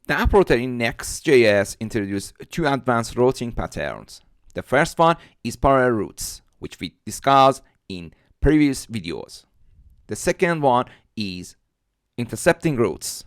The app router in Next.js introduced two advanced routing patterns. The first one is parallel routes, which we discussed in previous videos. The second one is intercepting routes,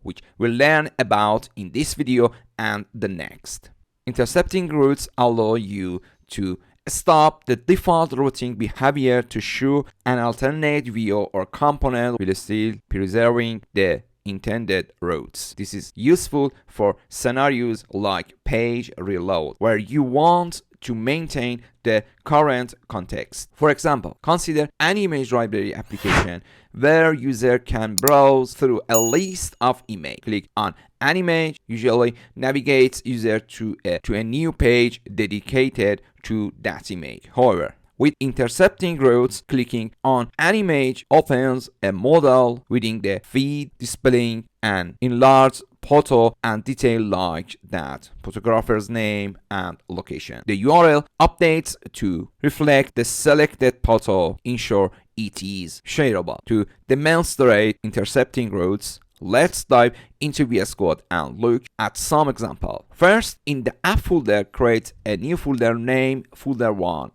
which we'll learn about in this video and the next. Intercepting routes allow you to stop the default routing behavior to show an alternate view or component while still preserving the intended routes. This is useful for scenarios like page reload, where you want to maintain the current context. For example, consider an image library application where user can browse through a list of images. Click on an image, usually navigates user to a new page dedicated to that image. However, with intercepting routes, clicking on an image opens a modal within the feed displaying an enlarged photo and detail like that photographer's name and location. The URL updates to reflect the selected photo, ensure it is shareable. To demonstrate intercepting routes, let's dive into VS Code and look at some example. First, in the app folder, create a new folder named folder1.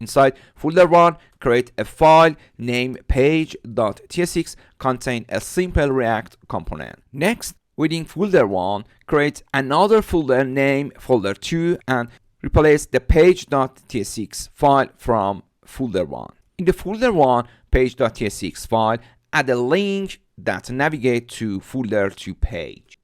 Inside folder 1, create a file named page.tsx contain a simple React component. Next, within folder 1, create another folder named folder 2 and replace the page.tsx file from folder 1. In the folder 1 page.tsx file, add a link that navigates to folder 2 page.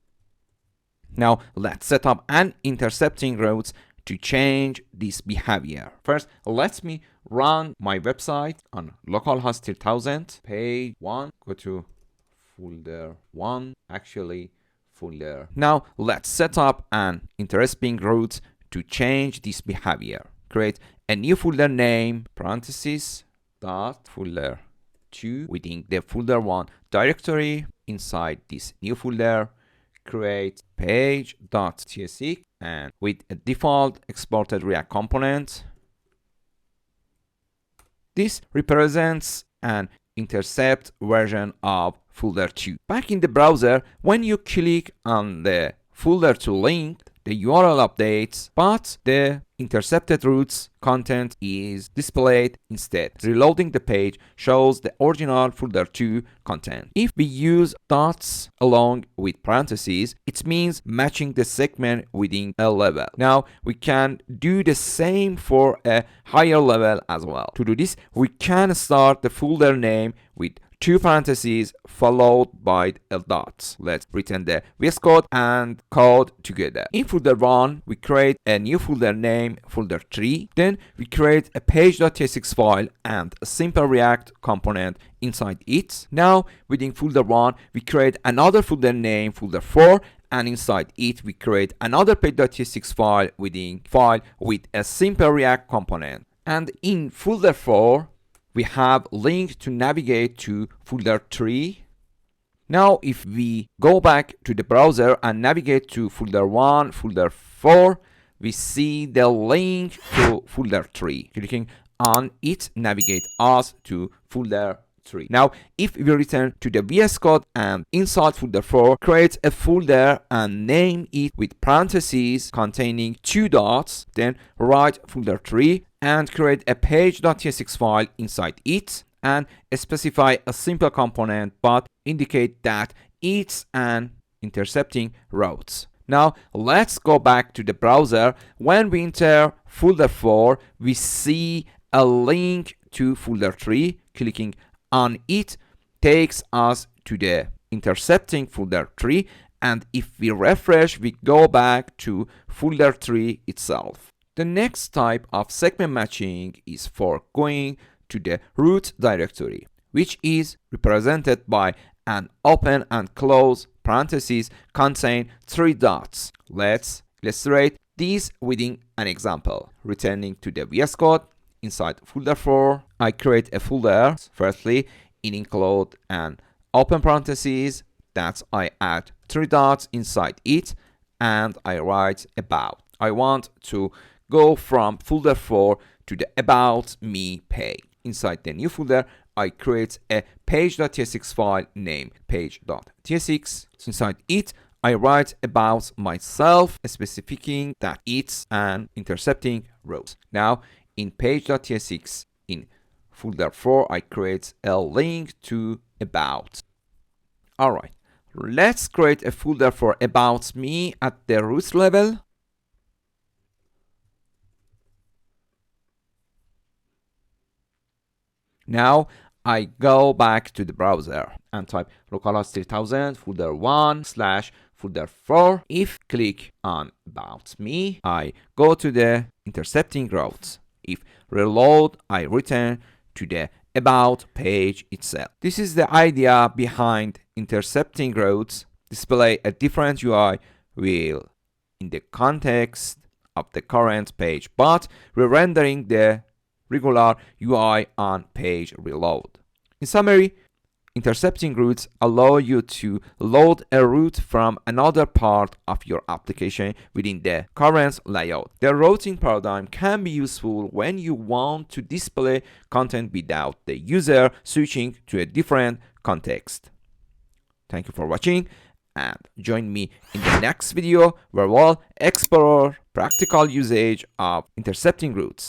Now let's set up an intercepting routes to change this behavior. First, let me run my website on localhost 3000, page 1, go to folder 1, actually folder. Now let's set up an intercepting route to change this behavior. Create a new folder name, parentheses, dot folder 2 within the folder 1 directory. Inside this new folder, create page.tsx and with a default exported React component. This represents an intercept version of folder 2. Back in the browser, when you click on the folder 2 link, the URL updates, but the intercepted routes content is displayed instead. Reloading the page shows the original folder 2 content. If we use dots along with parentheses, it means matching the segment within a level. Now we can do the same for a higher level as well. To do this, we can start the folder name with two parentheses followed by a dot. Let's return the VS Code and code together. In folder 1, we create a new folder name, folder 3. Then we create a page.tsx file and a simple React component inside it. Now within folder 1, we create another folder name, folder 4, and inside it we create another page.tsx file with a simple React component. And in folder 4, we have link to navigate to folder 3. Now if we go back to the browser and navigate to folder 1, folder 4, we see the link to folder 3. Clicking on it navigate us to folder 3. Now if we return to the VS Code and inside folder 4, create a folder and name it with parentheses containing two dots, then write folder 3 and create a page.tsx file inside it and specify a simple component but indicate that it's an intercepting routes. Now let's go back to the browser. When we enter folder 4, we see a link to folder 3. Clicking on it takes us to the intercepting folder 3, and if we refresh, we go back to folder 3 itself. The next type of segment matching is for going to the root directory, which is represented by an open and close parentheses contain three dots. Let's illustrate this within an example. Returning to the VS Code, inside folder 4, I create a folder. Firstly, in include an open parentheses that I add three dots inside it, and I write about. I want to go from folder 4 to the About Me page. Inside the new folder, I create a page.tsx file named page.tsx. Inside it, I write about myself, specifying that it's an intercepting route. Now, in page.tsx, in folder 4, I create a link to about. All right, let's create a folder for about me at the root level. Now I go back to the browser and type localhost 3000 folder 1 / folder 4. If click on about me, I go to the intercepting routes. If reload, I return to the about page itself. This is the idea behind intercepting routes. Display a different UI will in the context of the current page, but re-rendering the regular UI on page reload. In summary, intercepting routes allow you to load a route from another part of your application within the current layout. The routing paradigm can be useful when you want to display content without the user switching to a different context. Thank you for watching, and join me in the next video where we'll explore practical usage of intercepting routes.